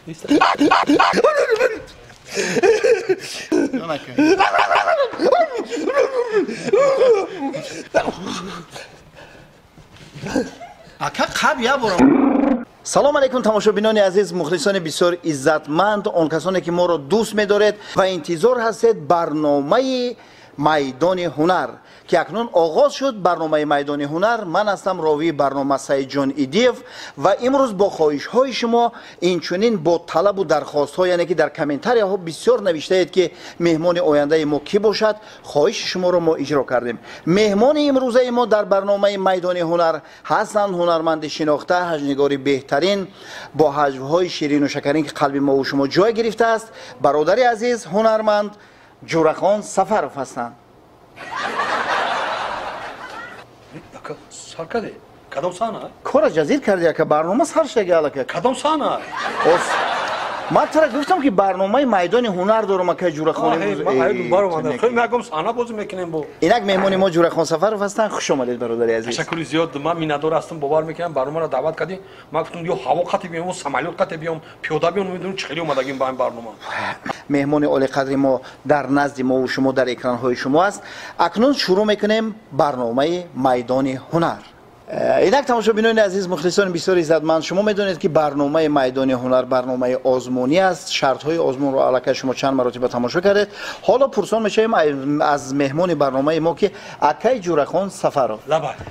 اکا قب یا برام. سلام علیکم تماشابینان عزیز، مخلصان بسیار عزتمند، آن کسانی که ما را دوست می‌دارید و انتظار هستید برنامه میدان هنر که اکنون آغاز شد. برنامه میدان هنر، من هستم راوی برنامه سعید جان ایدیف و امروز با خواهش های شما اینچنین با طلب و درخواست ها، یعنی که در کامنتاری ها بسیار نوشته اید که مهمان آینده ما کی باشد، خواهش شما را ما اجرا کردیم. مهمان امروزه ما در برنامه میدان هنر هستند هنرمند شناخته، هجونگاری بهترین با هجوهای شیرین و شکرین که قلب ما و شما جای گرفته است. برادر عزیز هنرمند جورخان سفرов هستند. سرکده کدام سانه کار جزیر کردی که برنامه سر شگاله که کدام سانه من ترا گفتم که برنامه میدان هنر دارم که جورخان میگم سانه بازی میکنیم با اینک مهمون ما جورخان سفرов هستن. خوش آمدید برادر عزیز. تشکر زیاد. من میندار هستم، باور میکنم برنامه را دعوت کردین. من گفتم یا هوا خطی بیام و سمالیات خطی بیام پیاده بیام، میدونم چخیلی اومدگیم با این برنامه. مهمان عالی قدر ما در نزد ما و شما در اکران های شما است. اکنون شروع میکنیم برنامه میدان هنر. اینک تماشابینان عزیز، مخلصان بسیار عزتمند، شما میدونید که برنامه میدان هنر برنامه آزمونی است. شرط های آزمون رو الکی شما چند مرتبه تماشا کردید. حالا پرسان میشیم از مهمان برنامه ما که اکای جورخان سفرov،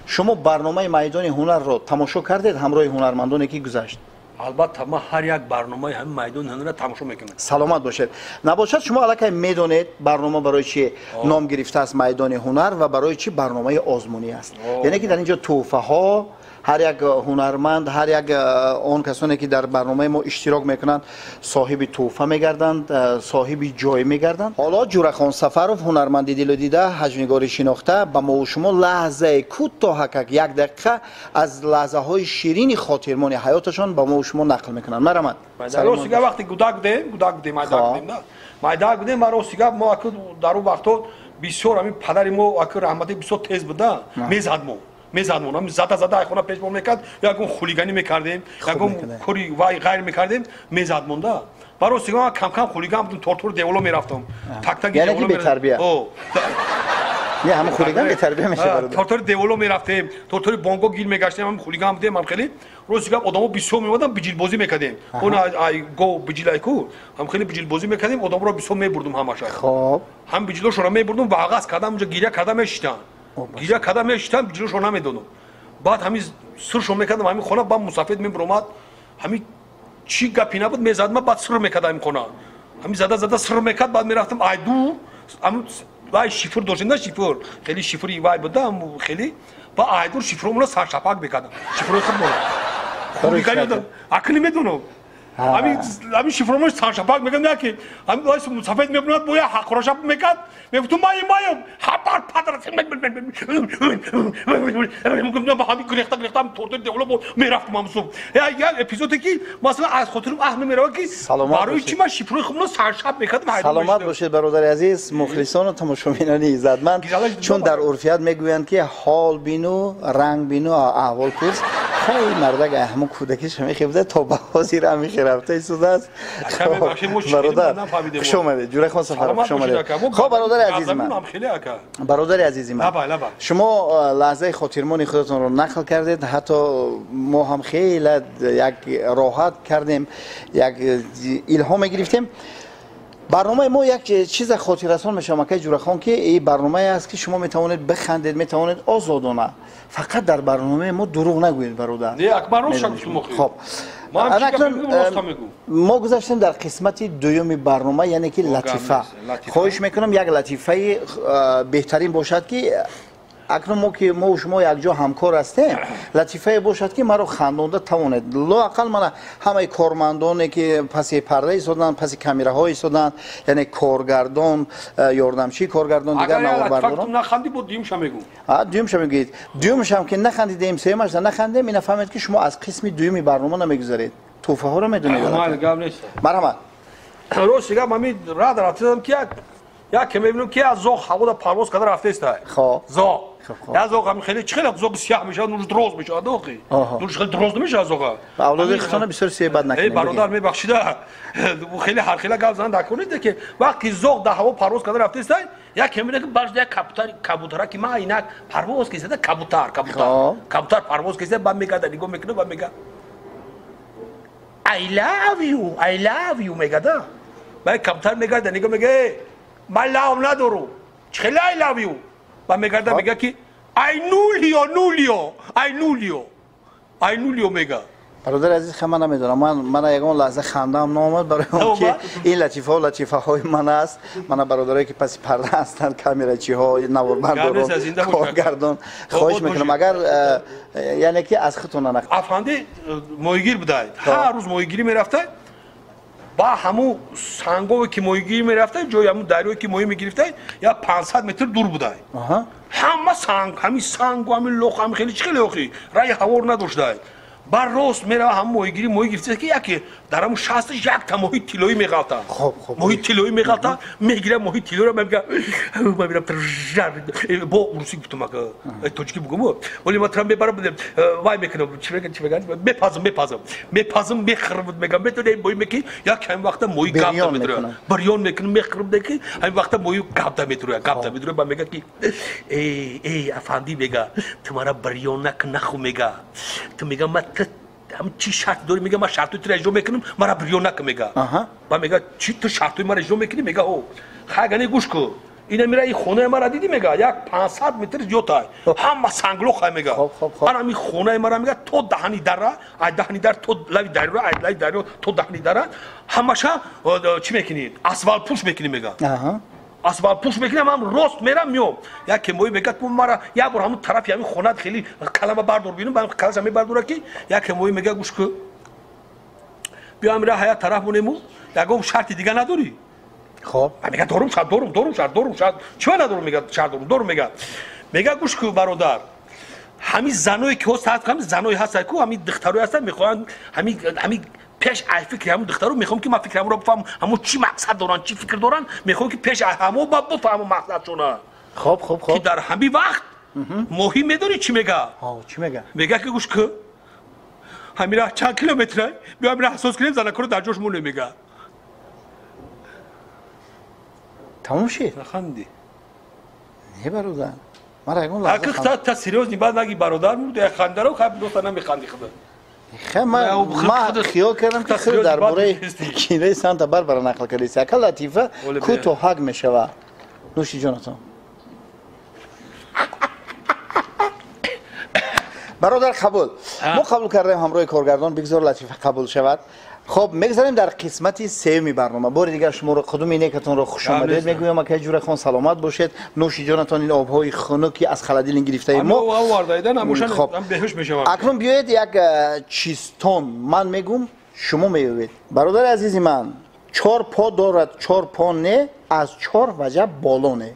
شما برنامه میدان هنر رو تماشا کردید همراه هنرمندانی که گذشت؟ البته ما هر یک برنامه هم میدان هنر را تماشا میکنیم. سلامت باشید. نباشد شما الکی میدونید برنامه برای چی نام گرفته است میدان هنر و برای چی برنامه آزمونی است؟ یعنی که در اینجا توفه ها هر یک هنرمند، هر یک اون کسانی که در برنامه ما اشتراک میکنند صاحب توفه میگردند، صاحب جای میگردند. حالا جورخان سفرov هنرمند دل و دیده، هجونگاری شناخته، با ما و شما لحظه کوتاه یک دقیقه از لحظه های شیرین خاطرمان حیاتشان با ما و شما نقل میکنند. مرحمت. درست که وقتی گودک بودیم مایداک بودیم مرا سیگا ما در اون وقتا بسیار همین پدر ما رحمتی بسیار تیز بوده میزد ما زده ایخونا پیش بر میکرد، یکم خولیگانی میکردیم، یکم کوری وای غیر میکردیم، میزد مونده. برای سیگا کم خولیگان بودم، تور دیولو میرفتم، تک یعنی که بی‌تربیت. نه همه خولیگان بی‌تربیت میشه برادر. تور دیولو میرفتیم، تور بانگو گیر میگشتیم، هم خولیگان بودیم. من خیلی روز سیگا آدمو بسیار میومدم بجیل بازی میکردیم. اون گو بجیلای کو هم خیلی بجیل بازی میکردیم، آدم رو بسیار میبردم همش. خب هم بجیلشون رو میبردم و آغاز کردم اونجا گیره کردم میشتن. گیره کردم میشتم بجیلشو نمیدونم. بعد همین سرشو میکردم همین خونه با مسافر میبرماد، همین چی گپی نبود میزدم، بعد سر میکردم خونه همین زده سر میکرد، بعد میرفتم ایدو هم وای شیفر داشتم، شیفر خیلی شیفری وای بودم خیلی با ایدو شیفرمون سر شپاک میکردم، شیفر خود خوب میکردم اکنی میدونم همین شیفرمون سر شپاک میکردم. نه که همین وای مسافر میبرماد بویا حقراش میکرد، میگفتم مایم هپار پادر میگم با همین گریختم تور دیولو میرفتم همسو یا اپیزودی که مثلا از خاطرم اهم میره که برای چی من شیفر خودم سرشب میکردم. سلامت باشید برادر عزیز، مخلصان و تماشابینان عزتمند. چون در عرفیت میگویند که حال بینو رنگ بینو احوال پرس. خیلی مردک احمق کودکیش میخوابه تا بازی را میخرفته ایستاده است. برادر خوش اومدید جورخان سفرov، خوش اومدید. خب برادر عزیزی من شما لحظه خاطرمان خودتون رو نقل کردید، حتی ما هم خیلی یک راحت کردیم، یک الهام گرفتیم. برنامه ما یک چیز خاطررسان میشه که جورخان که این برنامه است که شما میتوانید بخندید، میتوانید آزادانه، فقط در برنامه ما دروغ نگویید برادر. نه اکبر رو شک خب ما گذاشتیم در قسمت دوم برنامه، یعنی که لطیفه. خواهش میکنم یک لطیفه بهترین باشد که اکنون ما و شما یک جا همکار هستیم، لطیفه باشد که مرا خندانده توانید. لااقل من همه کارمندانی که پس پرده ایستادن، پس کامراها ایستادن، یعنی کارگردان، یاردمچی کارگردان دیگر نوآورداران. اگر نخندی بود دیمش میگم. دیمش میگید. دیمش هم که نخندیدیم، سیمش نخندیم، اینا فهمید که شما از قسم دومی برنامه نمیگذارید. توفه ها رو میدونید. مرحبا. مرحبا. روز دیگه من راه رفتم که یا که میبینم که از زاغ هوا پرواز کرده رفته است. خب زاغ. خب. یا زاغ هم خیلی چخیل زاغ سیاه میشه، نورش دراز میشه آداقی. نورش خیلی دراز نمیشه از زاغ. اولاد خودتون بسیار سیباد نکنید. ای برادر میبخشید. خیلی هر خیلی گاز زن نکنید که وقتی زاغ در هوا پرواز کرده رفته است، یا که میبینه که برش یک کبوتر که ما اینک پرواز کشیده کبوتر پرواز کشیده با میگه نگاه میکنه با میگه I love you میگه دا. با کبوتر میگه نگاه میگه من لام ندارم. چخیلی I love you. با میگه میگه که I know you میگه. برادر عزیز خب من نمیدونم من یکم لحظه خندم نامد برای اون که این لطیفه های من است. من برادرایی که پس پرده هستند کامیراچی ها نواربرداران کارگردان خواهش میکنم اگر یعنی که از خودتون نکنید. افندی مویگیر بودید. هر روز مویگیری میرفته. با همون سنگو که مویگیری میرفته جای همون دریایی که موی میگرفته یا 500 متر دور بوده. همه سنگ همین سنگ و همین لوخ هم خیلی لوخی رای هوار نداشته. بر راست میره هم موی گرفته که یکی در همون شستش یک تا موی تیلویی میغلطه. موی تیلویی میغلطه میگیره موی تیلو رو میگه من میرم با روسی گفتم که توجکی بگم ولی ما ترام ببرم وای میکنم چی میگن میپازم میخرم میگم بتونه موی میکی یا کم وقت موی گابتا میتره بریون میکنم میخرم دکی همین وقت موی گابتا میتره با میگه که ای افندی میگه تمہارا بریون نخو میگه تو میگه هم چی شرط داری میگه من شرطی تو اجرا میکنم مرا بریو نکن میگه با میگه چی تو شرطی مرا اجرا میکنی میگه او خاگنی گوش کو اینا میره این خونه مرا دیدی میگه یک 500 متر جوتا هم سنگلو خای میگه من همین خونه مرا میگه تو دهنی در تو لای در تو دهنی در همش چی میکنی اسفالت پوش میکنی میگه اسباب پوش میکنم هم راست میرم میام یا که موی میگه تو مرا یا بر همون طرف همین خونت خیلی کلمه بردار ببینم من کلاش می برداره کی یا که موی میگه گوش کو بیا میره حیات طرف مونمو یا گم شرط دیگه نداری خب میگه دورم شرط چه ندارم میگه شرط دورم میگه گوش کو برادر همین زنایی که هست همین زنایی هست کو همین دخترای هستن میخوان همین پیش ای فکر همون دخترو میخوام که من فکرم رو بفهم همون چی مقصد دارن چی فکر دارن میخوام که پیش همو بفهمم مقصدشون. خب که در همین وقت مهم میدونی چی میگه؟ چی میگه؟ میگه که گوش که همین راه چند کیلومتره بیا میره احساس کنیم زنکارو در جوش مون نمیگه. تموم شد؟ نخندی نه برادر مرا اگه لازم تا سریوز نیباد نگی برادر مورد خنده رو خب دوستا نمیخندی خدا ما خیال کردم که خیلی درباره کینه سانتا باربارا نقل کردی یک لطیفه کوتاه هاگ میشوه نوشی جانتان برادر قبول ما قبول کردیم همراه کارگردان بگذار لطیفه قبول شود. خب میگذاریم در قسمتی سومی برنامه بار دیگر شما رو خودم اینکتون رو خوش آمدید میگویم که جور خون سلامت باشید نوشی جانتان این آبهای خنکی از خلدیل گرفته ما خب بهش میشم اکنون بیایید یک چیستون من میگم شما میگوید برادر عزیزی من 4 پا دارد 4 پا نه از 4 وجه بالا نه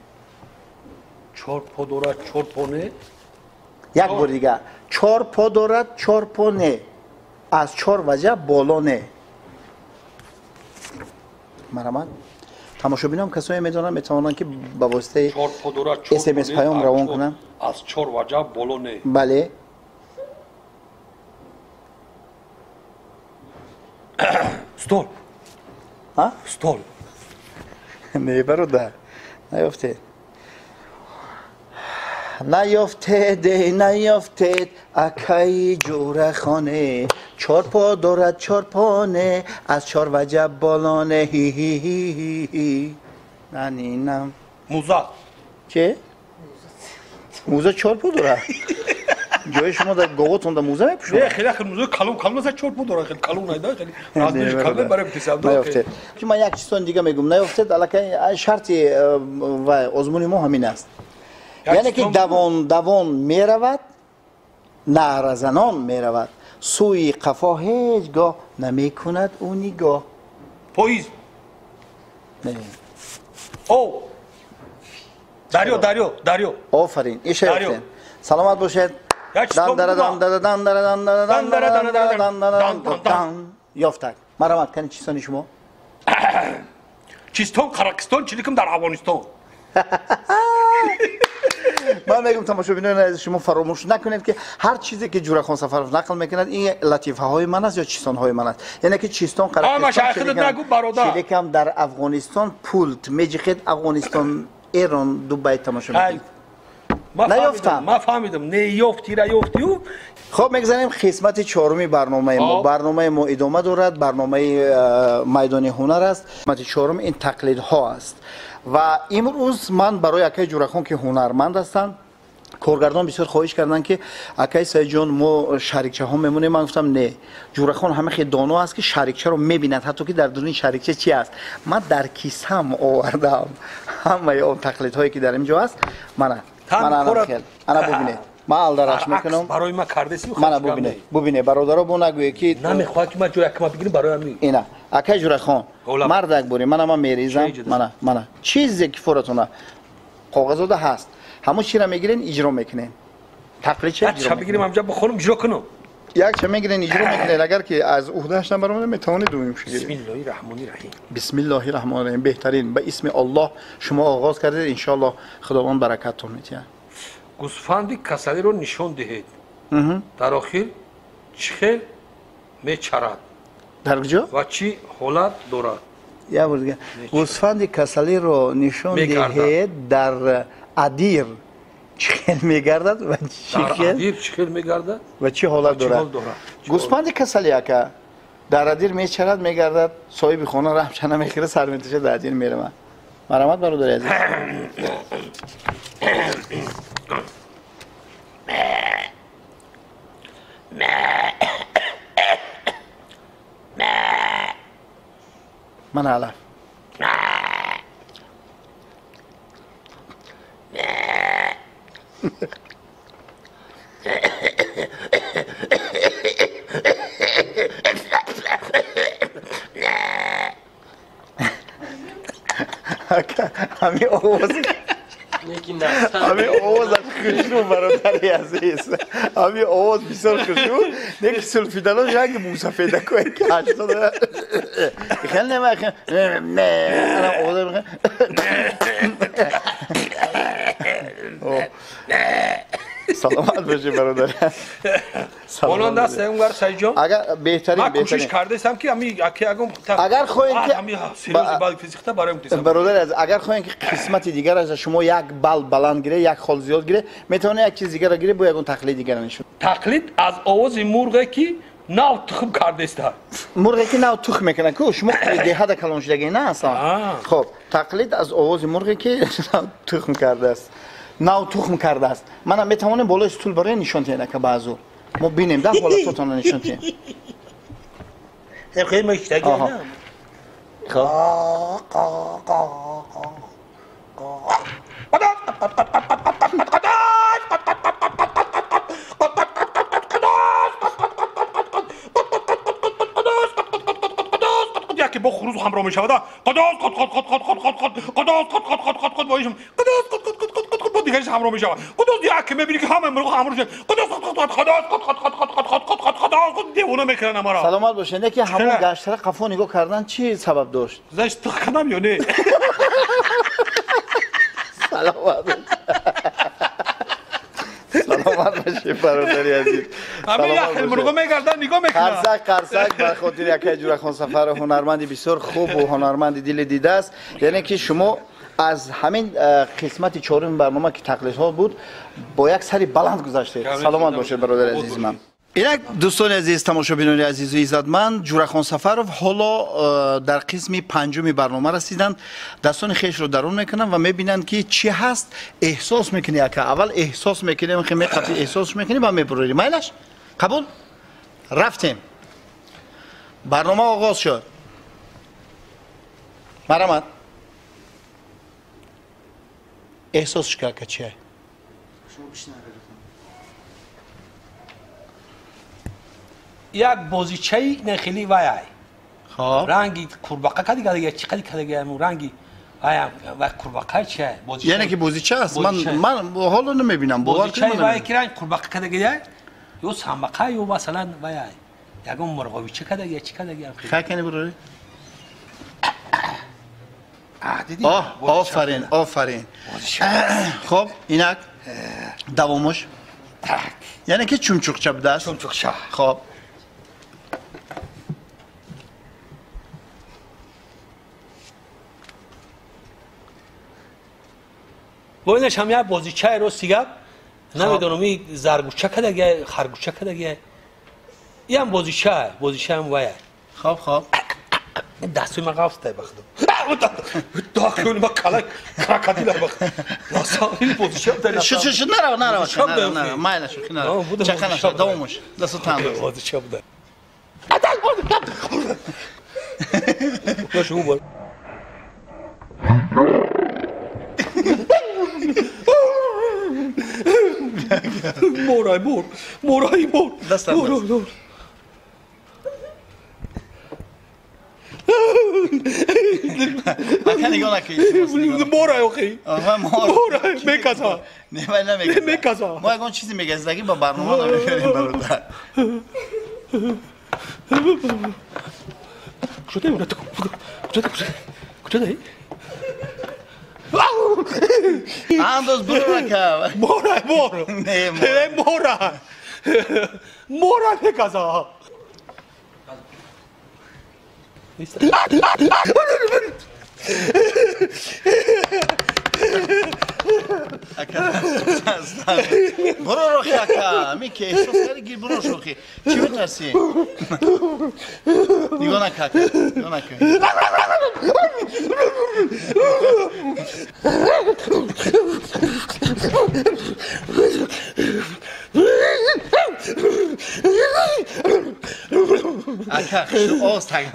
4 پا دارد 4 پا نه یک بار دیگه 4 پا دارد 4 پا نه از 4 وجه بالا نه مرحمت تماشابینان کسایی میدونن میتونن که با واسطه اس ام اس پیام روان کنن از 4 وجه بالا نه بله استول ها استول نه برادر نیافتید اکای جور خانه 4 پا دارد 4 پا نه از 4 وجه بالا نه هی هی هی هی نینم موزه چه؟ موزه 4 پا دارد جای شما در گوگوتون در موزه میپوشونن نه خیلی موزه کلون مثلا 4 پا داره خیلی کلون نیده خیلی رازش کلون برای بتساب نیافتید که من یک چیزتون دیگه میگم نیافتید الکی شرطی و آزمون ما همین است یعنی که دوان می رود نرزنان می رود سوی قفا هیچگاه نمی کند او نگاه پاییز نه او داریو آفرین ایش یافتین سلامت باشید یافتک مرحمت کنید چیستانی شما چیستان قرقستان چلیکم در افغانستان من میگم تماشابینان عزیز شما فراموش نکنید که هر چیزی که جورخان سفرов نقل میکند این لطیفه های من است یا چیستان های من است. یعنی که چیستان قرقستان در افغانستان پولت میجخید افغانستان ایران دبی تماشا میکنید. نیافتم. ما فهمیدم نیافتی را یافتی. خب میگذاریم قسمت چهارمی برنامه ما. برنامه ما ادامه دارد. برنامه میدان هنر است. قسمت چهارم این تقلید ها است و امروز من برای اکای جورخان که هنرمند هستند کارگردان بسیار خواهش کردن که اکای سعید جان ما شریکچه ها میمونیم. من گفتم نه، جورخان همه خیلی دانا است که شریکچه رو میبیند حتی که در درون شریکچه چی است. من در کیسم آوردم همه اون تقلید هایی که در اینجا است. من ببینید من الدرش میکنم برای ما کردسی من ببینید برادرها بو نگویه که نمیخواد که ما جوی اکما بگیریم برای من اینا اکای جورخان مردک بوری من میریزم من چیزی که فراتونه کاغذاده هست همون چی را میگیرین اجرا میکنین تقلید چه اجرا بگیریم همجا بخورم اجرا کنم یک چه میگیرین اجرا میکنین اگر که از عهدهش برام میتونید دویم شید. بسم الله الرحمن الرحیم. بسم الله الرحمن الرحیم. بهترین به اسم الله شما آغاز کردید ان شاء الله خداوند برکتتون میده. گوسفندی کسلی رو نشون دهید در آخر چه میچرد در کجا و چی حالت دارد. یا بودگه گوسفندی کسلی رو نشون دهید در ادیر چخل میگردد و در ادیر چخل میگردد و چی حالت دارد. گوسفندی کسلی که در ادیر میچرد میگردد صاحب خانه رحم چنه میخیره سر میتشه در ادیر میره. من مرحمت برادر عزیز. من علف همین آواز همین آواز از خوشنو برادری عزیز همین آواز بسیار خوشنو دیگه سلفیدالو جنگ موسا پیدا کنید که 80 خیلی نمیخوام نه انا آواز میخوام سلامت باشی برادر. اون دست اونور سعید جان اگر بهترین کوشش کردم که اگر خواهید که بعد فیزیکتا برایم تیسم برادر از اگر خواهید که قسمت دیگر از شما یک بال بلند گیره یک خال زیاد گیره میتونه یک چیز دیگر گیره با یک تقلید دیگر نشون. تقلید از آواز مرغی که ناو تخم کرده است. مرغی که ناو تخم میکنه کو شما دهه کلان شدگی نه اصلا. خب تقلید از آواز مرغی که ناو تخم کرده است. ناو تخم کرده است. من میتوانم بالای استول برای نشون دهیم که بعضو ما ببینیم ده بالا تو تون نشون دهیم. خیلی مشتاقی نه. خب. یکی با خروز همراه می شود. قداس قد قد قد قد قد قد قداس قد قد قد قد قد بایشم. قداس قد قد قد قد قد قد دیگرش همراه می شود. قداس یکی میبینی که همه مرغ همراه شد. قداس قد قد قد قداس قد قد قد قد قد قد قد قداس قد دیوانه میکنن مرا. سلامت باشین که همون گشتره قفا نگاه کردن چی سبب داشت؟ زشت تخنم یا نه؟ سلامت سلامت باشی برادری عزیز. همین یک مرغ میگردن نگاه میکنن. قرصک به خاطر یک جورخان سفر هنرمندی بسیار خوب و هنرمندی دل دیده است. یعنی که شما از همین قسمت چهارم برنامه که تقلیدها بود با یک سری بلند گذشته. سلامت باشید برادر عزیز من. اینک دوستان عزیز تماشابینان عزیز و عزتمند جورخان سفرov حالا در قسم پنجم برنامه رسیدند. دستان خیش رو درون میکنن و میبینند که چی هست احساس میکنی که اول احساس میکنیم که قطعی احساس میکنیم و میبریم میلش قبول رفتیم برنامه آغاز شد. مرحمت احساسش کرد که چیه؟ یک بازیچه نخیلی وای خب رنگی قورباغه دیگه چقدر دیگه رنگی وای و قورباغه چه بازیچه یعنی که بازیچه است من حالا نمیبینم بازیچه وای که رنگ قورباغه دیگه یا سمبقه یا مثلا وای یگم مرغوی چه دیگه خاکنی برای دیدی آفرین آفرین. خب اینک دوامش یعنی که چمچوقچه بوده است. چمچوقچه. خب ببینش هم یه بازیچه رو سیگاب نمیدونم این زرگوچه کدگه خرگوچه کدگه یه هم بازیچه هم وایه. خب دستوی من قفته بخدم داخل ما کلک کراکادیل بخدم ناسامی بازیچه هم داری شد نرو مایل شوخی نرو چخه نشد دوامش دستو تنداز بازیچه بوده باشه اون بار مورای مور دست انداز من نگاه نکنی مورای اوکی مورای میکازا نمیکازا ما اگه چیزی میگزدگی با برنامه نمیکنیم برادر کجا اون کجا دایی انداز برو نکن مورای میکازا برو روخی اکا میکه احساس کردی گیر برو شوخی چی بترسی؟ نگاه نکن اکا نگاه نکن اکا خیلی آز تگم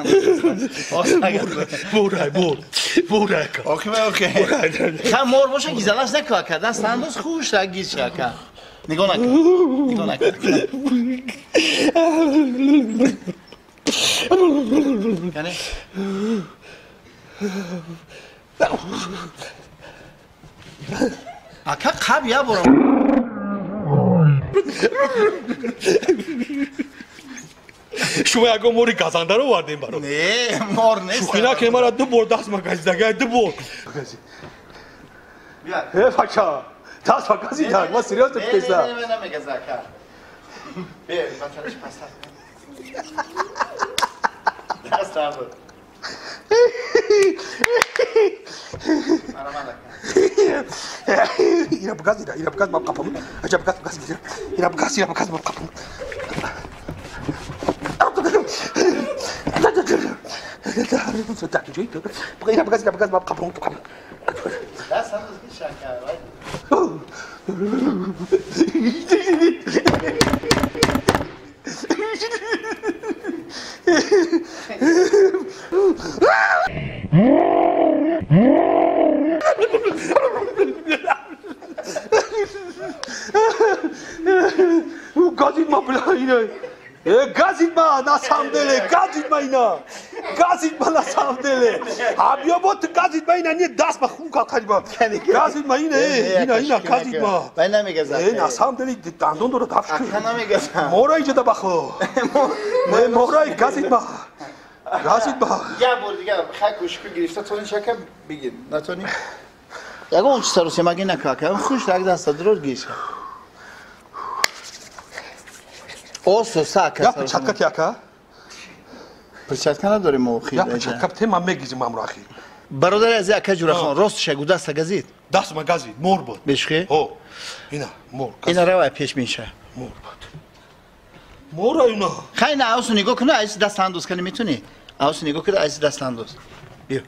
مورای اکا اوکی خیلی مور باشه گیزلاش نکن اکا دست انداز خوش را گیز شد اکا نگاه نکن یعنی اکا قب یا برو شما اگه موری گازنده رو وردیم برو نه مور نیست شوخی نکنی مرا دو بار دست ما گزیدگه دو بار بیا فاکا دست ما گزیدگ ما سیریاس پیزا نه نمیگزه اکا بیا بچه‌اش پسر دست را بود اینا بگاز ما قپم عجب بگاز اینا بگاز ما قپم اینا بگاز ما قپم دست انداز گیز شکر گازید ما بلا اینه گازید ما ناسام دله گازید ما اینا گازید ما ناسام دله آبیا بود گازید ما اینا دست ما خون کاری با گازید ما اینا گازید ما من نمیگزم ناسام دلی دندون رو دافش اکا نمیگزم مورای جدا بخو مورای گازید ما یه بار دیگه خیلی کوشکو گرفته تو این شکم بگیر نتونی یکو اون چی سروسی مگه نکاکه اون خوش رک دست درور گیشه اوسو ساکه یا پچتکت یکا پرچتکه نداریم موخی یا پچتکت تیم هم میگیزیم امرو اخیر برادر از اکا جوره خان راست شگو دست گزید دست ما گزید مور بود بشخی؟ اینا مور اینا روی پیش میشه مور بود مور اینا خیلی نه اوسو نگاه کنه ایسی دست انداز کنی میتونی اوسو نگاه کنه ایسی دست انداز بیا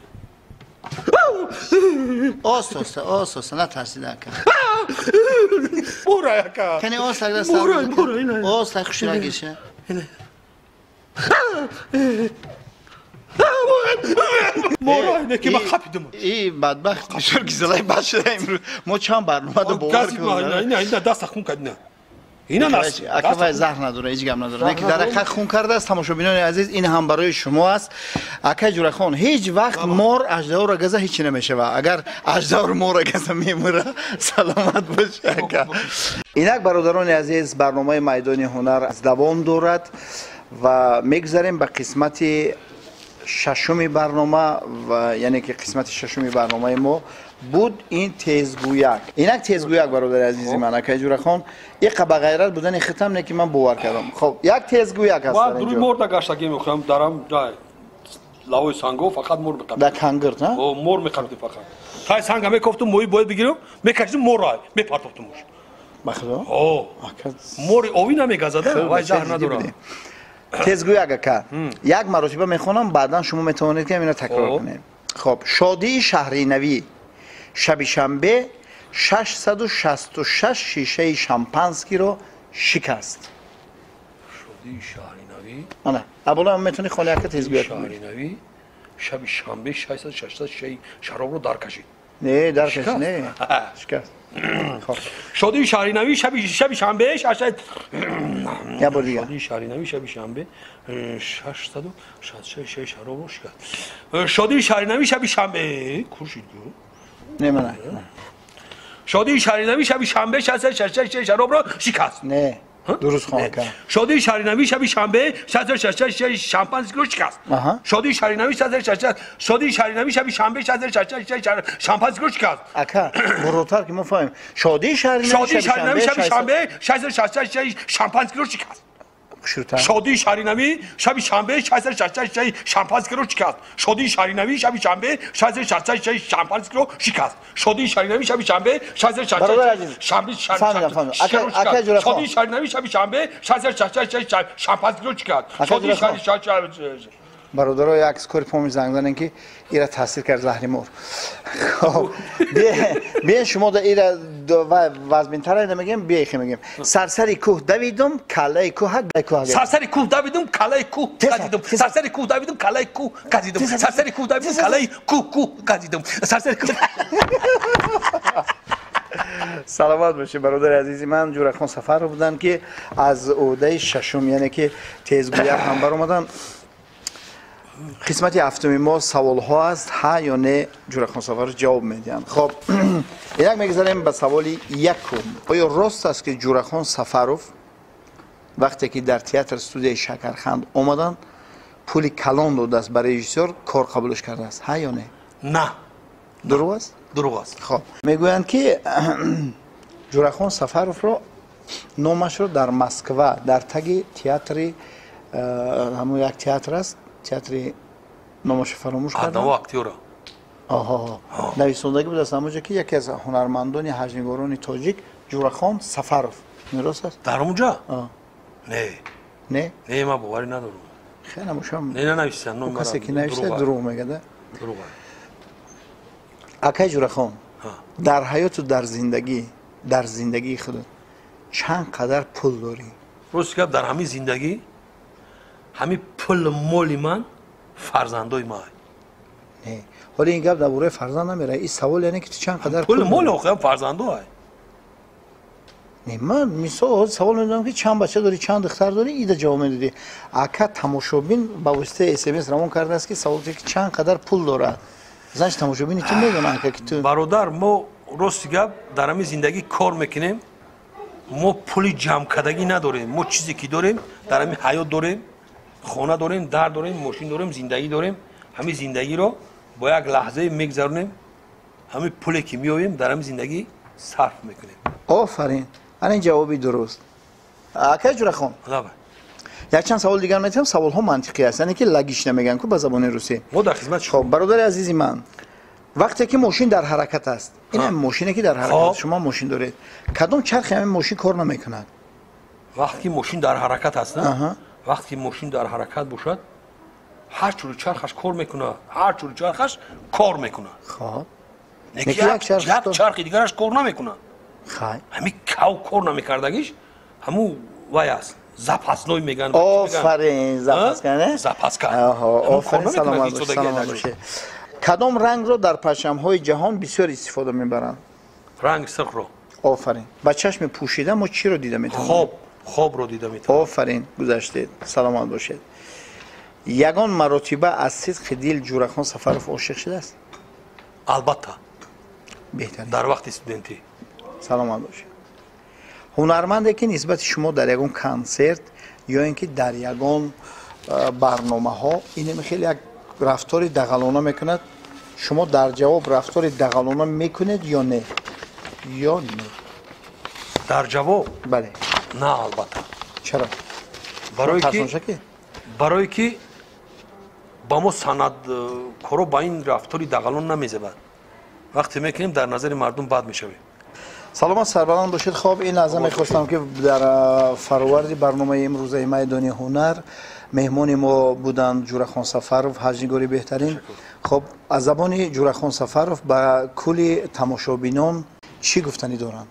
اوسوسه نترسید اکا مور یکا کنی اوسو دست انداز اوسو خوشی را گیشه مورا اینه که ما خپیدم ای بدبخت بسیار گیزلای بد شده امروز ما چند برنامه رو باور کنیم اینا دست خون کرد نه اینا ناس اکا زهر نداره هیچ گم نداره نه که در حقیقت خون کرده است تماشابینان عزیز این هم برای شما است اکا جوره خان هیچ وقت مور اژدها را گزه هیچی نمیشه و اگر اژدها رو مور گزه میموره سلامت باشه اکا اینک برادران عزیز برنامه میدان هنر از دوام دارد و میگذاریم به قسمت ششمی برنامه و یعنی که قسمت ششمی برنامه ما بود این تیزگویک. اینک تیزگویک برادر عزیزی من اکای جوره خان یک به غیرت بودن ختم نه که من باور کردم. خب یک تیزگویک هست در اینجا. دروی مرد گشتگی میخوام دارم جای لوای سانگو فقط مور میکنم. در کنگرت نه؟ مور میکنم فقط. تای سانگ همه گفتم موی باید بگیرم میکشم مور را میپرتوفتمش. بخدا؟ مور اوی نمیگذاده وای زهر نداره. تیزگویک که یک مرتبه میخونم بعدا شما میتونید که اینو تکرار کنید. خب شادی شهری نوی شب شنبه 666 شیشه شامپانسکی رو شکست. شادی شهری نوی آنه اولا میتونی خونه یک تیزگویک شهری نوی شب شنبه 666 شراب رو در کشید. نه در کشید نه شکست. خب شادی شهری نوی شب شنبه 600 یا بار دیگه شادی شهری نوی شب شنبه 666 شراب رو شکست. شادی شهری نوی شب شنبه کوشید نه من شادی شهری نوی شب شنبه 666 شراب رو شکست. نه درست خواهم کرد. شادی شهری نوی شب شنبه 666 شامپانسکی رو شکست. شادی شهری نوی 666 شادی شهری نوی شب شنبه 666 شامپانسکی رو شکست. اکا بروتر که ما فهمیم شادی شهری نوی شب شنبه 666 شامپانسکی رو شکست. شادی شهری نوی شب شنبه 666 شامپانسکی رو شکست. شادی شهری نوی شب شنبه 666 شامپانسکی رو شکست. شادی شهری نوی شب شنبه 666 شادی شهری نوی شب شنبه 666 شامپانسکی رو شکست. شادی شهری برادرای عکس کاری پامی زنگ زدن که ایرا تاثیر کرد زهر مور. خب بیا شما دا ایرا وزبین‌تر اینا میگم بیا خیلی میگم سرسری کوه دویدم کلای کوه کوه سرسری کوه دویدم کلای کوه گزیدم سرسری کوه دویدم کلای کوه گزیدم سرسری کوه دویدم کلای کوه گزیدم سرسری کوه سلامت باشی برادر عزیزی من جوره خان سفر رو بودن که از عهده ششم یعنی که تیزگویک هم بر اومدن. قسمت هفتم ما سوال ها است ها یا نه جوره خان سفر جواب میدن. خب یک میگذاریم به سوال یکم. آیا راست است که جوره خان سفروف وقتی که در تئاتر استودیوی شکرخند اومدن پول کلان داده است برای رژیسور کار قبولش کرده است ها یا نه؟ نه دروغ است؟ دروغ است. خب میگویند که جوره خان سفروف رو نامش رو در مسکو در تگ تئاتر همون یک تئاتر است تئاتر نامش فراموش کردم. آدم اکتیورا. آها. نویسندگی بود از همونجا که یکی از هنرمندان هجنگاران تاجیک جوره خان سفروف. درست است؟ در اونجا؟ نه. نه؟ نه من باوری ندارم. خیلی نموشم. نه نوشتن. کسی که نوشته دروغ میگه ده. دروغ. اکای جوره خان در حیات و در زندگی خودت چند قدر پول داری؟ روز که در همین زندگی همین پول مولی من فرزندای ما. نه. حالا این گپ درباره فرزند نمیره. این سوال یعنی که تو چند قدر پول مول آخه فرزندای. نه من مثال سوال می‌دونم که چند بچه داری چند دختر داری ایده جواب میدی. اکا تماشابین با واسطه اس ام اس روان کرده است که سوال که چند قدر پول داره. زنش تماشابین چی میدونه که تو برادر ما روز گپ در همین زندگی کار میکنیم. ما پولی جمع کردگی نداریم. ما چیزی که داریم در همین حیات داریم. خانه داریم، در داریم، ماشین داریم، زندگی داریم. همین زندگی رو با یک لحظه میگذرونیم. همین پولی که میاریم در همین زندگی صرف میکنیم. آفرین. این جوابی درست. اکای جوره خان. یک چند سوال دیگر میتونم سوال ها منطقی هست. یعنی که لگیش نمیگن که به زبان روسی. ما در خدمت شما. خب برادر عزیزی من وقتی که ماشین در حرکت است این هم ماشینی که در حرکت است شما ماشین دارید کدام چرخ همین ماشین کار نمیکند؟ وقتی ماشین در حرکت است نه وقتی ماشین در حرکت باشد هر جور چرخش کار میکنه هر جور چرخش کار میکنه. خب یک چرخ دیگرش کار نمیکنه. خب همین کاو کار نمیکردگیش همون وای است زپاسنوی میگن. آفرین زپاسکنه زپاسکن. آفرین سلامت باشه. کدام رنگ رو در پرچم‌های جهان بسیار استفاده میبرند؟ رنگ سرخ رو. آفرین. با چشم پوشیده ما چی رو دیده میتونیم؟ خواب رو دیده میتونیم. آفرین گذشته سلامت باشید. یگان مراتبه از صدق دل جوره خان سفروف عاشق شده است؟ البته. بهترین. در وقت استودنتی. سلامت باشید. هنرمندی که نسبت شما در یگان کنسرت یا اینکه در یگان برنامه ها این خیلی یک рафтори дағалона мекунад. шумо дар ҷавоб рафтори дағалона мекунед ё не? ё не? дар ҷавоб бале. на албатта. чаро? барое ки ба мо санадкоро ба ин рафтори дағалон намезебад. вақте мекунем дар назари мардум бад мешавем. саломат сарбаланд бошед. хоб ин лаҳза мехостам ки дар фароварди барномаи имрӯзаи майдони ҳунар меҳмони мо буданд ҷурахон Сафаров, ҳаҷнигори беҳтарин. хоб аз забони ҷурахон Сафаров ба кулли тамошобинон чӣ гуфтанӣ доранд?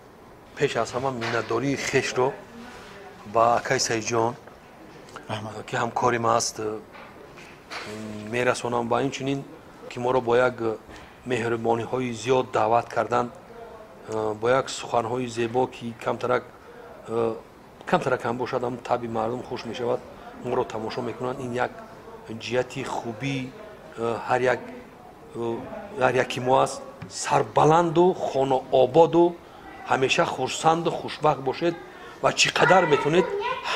пеш аз ҳама миннатдории хешро ба акай Саидҷон ки ҳамкори ма аст мерасонам ва инчунин ки моро бо як меҳрубониҳои зиёд даъват карданд, бо як суханҳои зебо ки камтарак ҳам бошад ҳам таби мардум хуш мешавад, моро тамошо мекунанд. ин як ҷиҳати хубии ҳар яки мо аст. сарбаланду хонаободу ҳамеша хурсанду хушбахт бошед ва чӣ қадар метавонед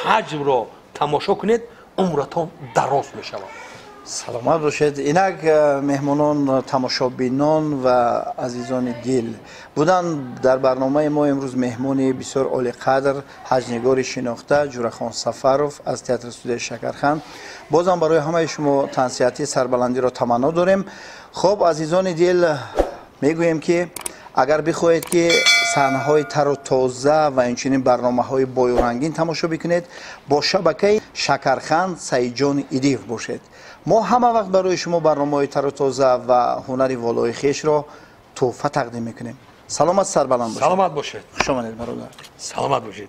ҳаҷмро тамошо кунед, умратон дароз мешавад. саломат бошед. инак меҳмонон, тамошобинон ва азизони дил буданд дар барномаи мо имрӯз меҳмони бисёр олиқадр, ҳаҷнигори шинохта ҷурахон Сафаров аз театри студияи Шакархан. бозам барои ҳамаи шумо тансиҳатии сарбаландиро таманно дорем. хоб азизони дил, мегӯем ки агар бихоҳед ки саҳнаҳои тару тоза ва инчунин барномаҳои бою рангин тамошо бикунед, бо шабакаи Шакархан Саидҷони Идив бошед. мо ҳама вақт барои шумо барномаҳои тару тоза ва ҳунари волои хешро тӯҳфа тақдим мекунем. саломат сарбаланд бошед. саломат бошед. хуш омадед бародар. саломат бошед.